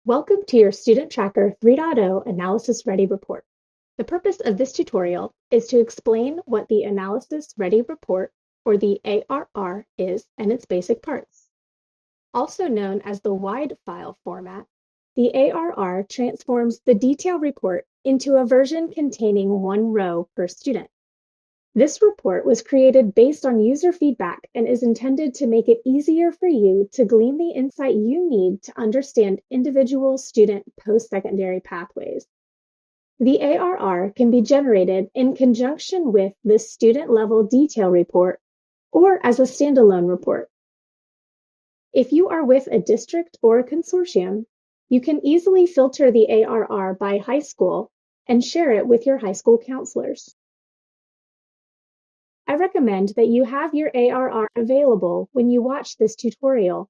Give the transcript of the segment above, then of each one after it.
Welcome to your StudentTracker 3.0 Analysis Ready report. The purpose of this tutorial is to explain what the Analysis Ready report, or the ARR, is and its basic parts. Also known as the wide file format, the ARR transforms the detail report into a version containing one row per student. This report was created based on user feedback and is intended to make it easier for you to glean the insight you need to understand individual student post-secondary pathways. The ARR can be generated in conjunction with the student-level detail report or as a standalone report. If you are with a district or a consortium, you can easily filter the ARR by high school and share it with your high school counselors. I recommend that you have your ARR available when you watch this tutorial.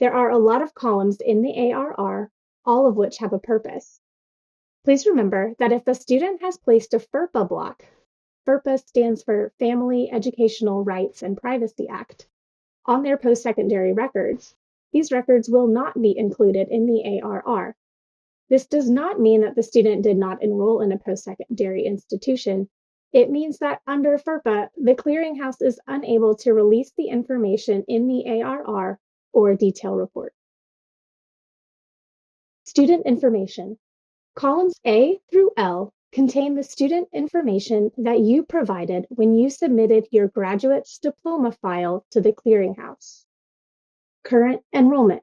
There are a lot of columns in the ARR, all of which have a purpose. Please remember that if a student has placed a FERPA block, FERPA stands for Family Educational Rights and Privacy Act, on their post-secondary records, these records will not be included in the ARR. This does not mean that the student did not enroll in a post-secondary institution. It means that under FERPA, the clearinghouse is unable to release the information in the ARR or detail report. Student information. Columns A through L contain the student information that you provided when you submitted your graduate's diploma file to the clearinghouse. Current enrollment.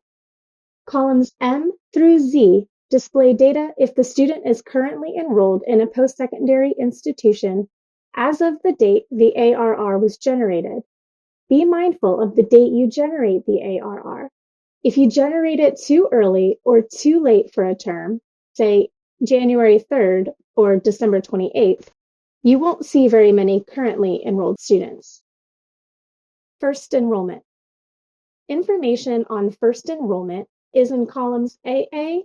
Columns M through Z display data if the student is currently enrolled in a post-secondary institution as of the date the ARR was generated. Be mindful of the date you generate the ARR. If you generate it too early or too late for a term, say January 3rd or December 28th, you won't see very many currently enrolled students. First enrollment. Information on first enrollment is in columns AA,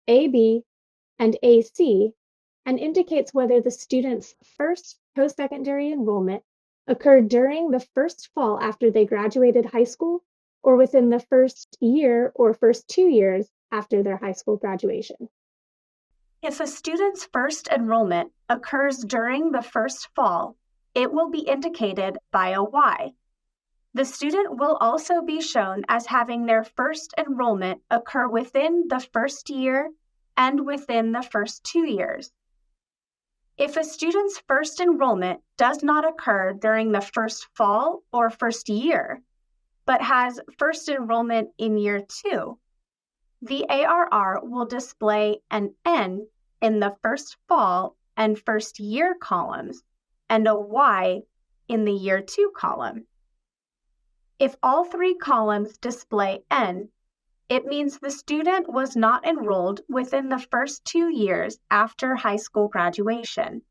AB, and AC, and indicates whether the student's first post-secondary enrollment occurred during the first fall after they graduated high school or within the first year or first 2 years after their high school graduation. If a student's first enrollment occurs during the first fall, it will be indicated by a Y. The student will also be shown as having their first enrollment occur within the first year and within the first 2 years. If a student's first enrollment does not occur during the first fall or first year, but has first enrollment in year 2, the ARR will display an N in the first fall and first year columns and a Y in the year 2 column. If all 3 columns display N, it means the student was not enrolled within the first 2 years after high school graduation.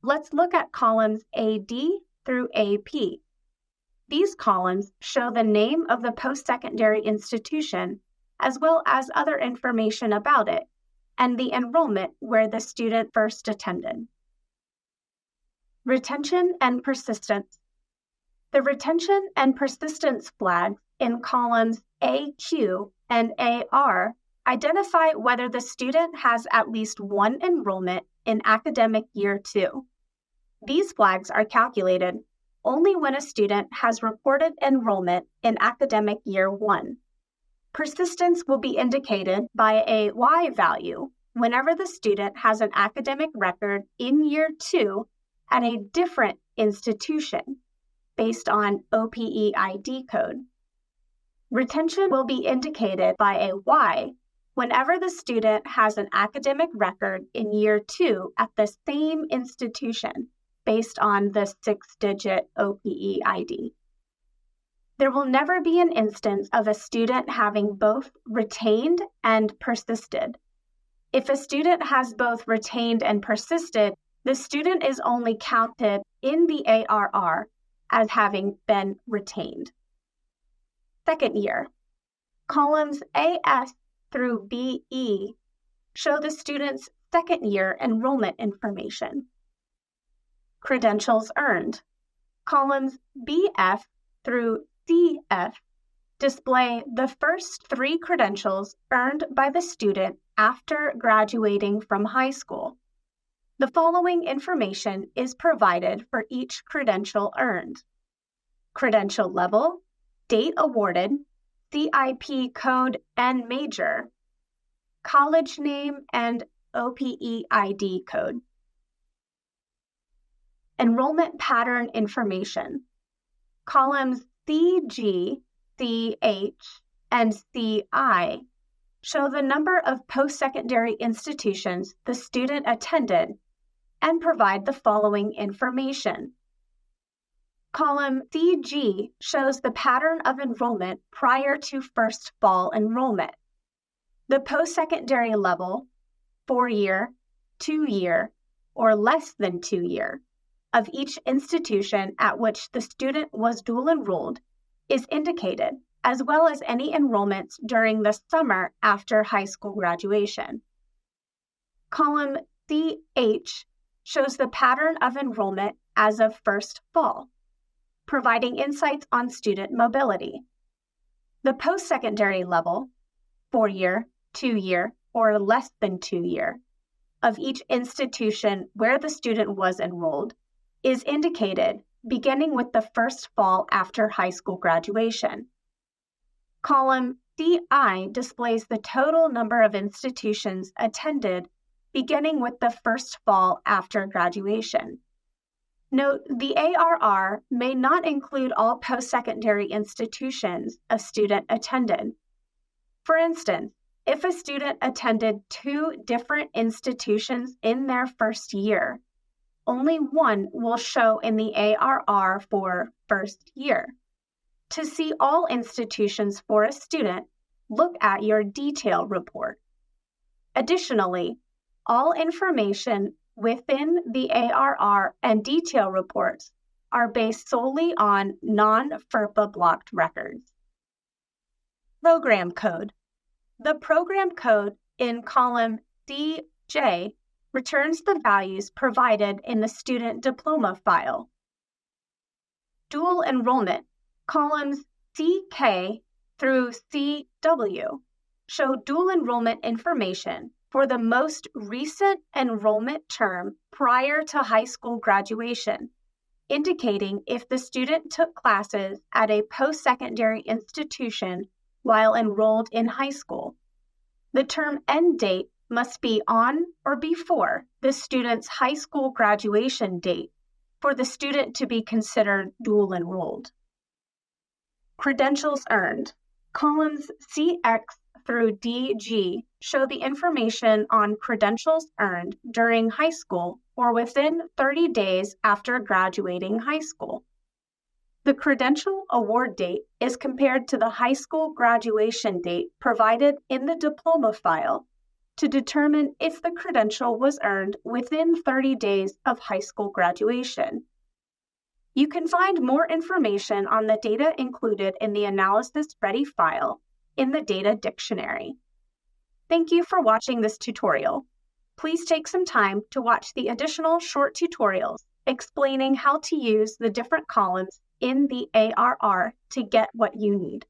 Let's look at columns AD through AP. These columns show the name of the post-secondary institution, as well as other information about it, and the enrollment where the student first attended. Retention and persistence. The retention and persistence flags in columns AQ and AR identify whether the student has at least one enrollment in academic year 2. These flags are calculated only when a student has reported enrollment in academic year 1. Persistence will be indicated by a Y value whenever the student has an academic record in year 2 at a different institution based on OPE-ID code. Retention will be indicated by a Y whenever the student has an academic record in year 2 at the same institution based on the 6-digit OPE-ID. There will never be an instance of a student having both retained and persisted. If a student has both retained and persisted, the student is only counted in the ARR as having been retained. Second year. Columns AS through BE show the student's second year enrollment information. Credentials earned. Columns BF through CF display the first 3 credentials earned by the student after graduating from high school. The following information is provided for each credential earned: credential level, date awarded, CIP code and major, college name, and OPE ID code. Enrollment pattern information. Columns CG, CH, and CI show the number of post-secondary institutions the student attended and provide the following information. Column CG shows the pattern of enrollment prior to first fall enrollment. The post-secondary level, 4-year, 2-year, or less than 2-year, of each institution at which the student was dual enrolled is indicated, as well as any enrollments during the summer after high school graduation. Column CH shows the pattern of enrollment as of first fall, providing insights on student mobility. The post-secondary level, 4-year, 2-year, or less than 2-year, of each institution where the student was enrolled is indicated beginning with the first fall after high school graduation. Column CI displays the total number of institutions attended beginning with the first fall after graduation. Note, the ARR may not include all post-secondary institutions a student attended. For instance, if a student attended 2 different institutions in their first year, only one will show in the ARR for first year. To see all institutions for a student, look at your detail report. Additionally, all information within the ARR and detail reports are based solely on non-FERPA blocked records. Program code. The program code in column DJ returns the values provided in the student diploma file. Dual enrollment. Columns CK through CW show dual enrollment information for the most recent enrollment term prior to high school graduation, indicating if the student took classes at a post-secondary institution while enrolled in high school. The term end date must be on or before the student's high school graduation date for the student to be considered dual enrolled. Credentials earned. Columns CX through DG show the information on credentials earned during high school or within 30 days after graduating high school. The credential award date is compared to the high school graduation date provided in the diploma file to determine if the credential was earned within 30 days of high school graduation. You can find more information on the data included in the Analysis Ready file in the Data Dictionary. Thank you for watching this tutorial. Please take some time to watch the additional short tutorials explaining how to use the different columns in the ARR to get what you need.